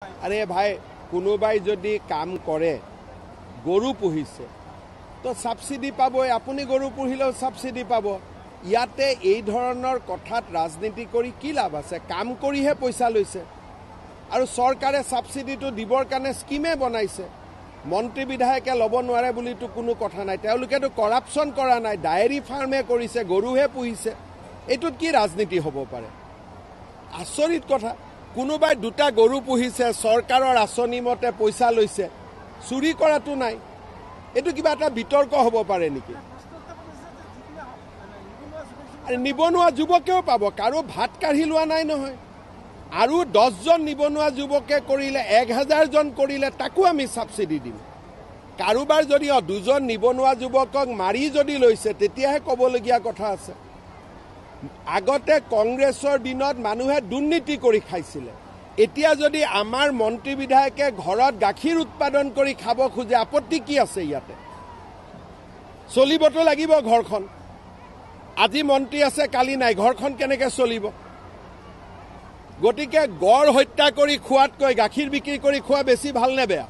আৰে ভাই কোনোবাই যদি কাম কৰে গৰু পুহিছে তো সাবসিডি পাবই আপুনি গৰু পুহিলেও সাবসিডি পাব ইয়াতে এই ধৰণৰ কথাত ৰাজনীতি কৰি কি লাভ আছে কাম কৰিহে পইচা লৈছে আৰু চৰকাৰে সাবসিডিটো দিবৰ কাৰণে স্কিমে বনাইছে মন্ত্ৰী বিধায়কে ল'ব নোৱাৰে বুলিতো কোনো কথা নাই তেওঁলোকেতো কৰাপচন কৰা নাই ডায়েৰী ফাৰ্মে কৰিছে গৰুহে পুহিছে এইটোত কি ৰাজনীতি হ'ব পাৰে আচৰিত কথা কোনোবাই দুটা গৰু পুহিছে চৰকাৰৰ আঁচনি মতে পইচা লৈছে চুৰি কৰাটো নাই এইটো কিবা এটা বিতৰ্ক হ'ব পাৰে নেকি নিবনুৱা যুৱকেও পাব কাৰো ভাত কাঢ়ি লোৱা নাই নহয় আৰু 10 জন নিবনুৱা যুৱকে কৰিলে 1000 জন কৰিলে তাকো আমি সাবসিডি দিম কাৰোবাৰ যদি দুজন নিবনুৱা যুৱকক মাৰি যদি লৈছে তেতিয়াহে ক'বলগীয়া কথা আছে আগতে কংগ্ৰেছৰ দিনত মানুহে দুৰ্নীতি কৰি খাইছিলে এতিয়া যদি আমাৰ মন্ত্ৰী বিধায়কে ঘৰত গাখীৰ উৎপাদন কৰি খাব খোজে আপত্তি কি আছে ইয়াতে চলিবতো লাগিব ঘৰখন আজি মন্ত্ৰী আছে কালি নাই ঘৰখন কেনেকৈ চলিব গতিকে গড় হত্যা কৰি খোৱাতকৈ গাখীৰ বিক্ৰী কৰি খোৱা বেছি ভাল নে বেয়া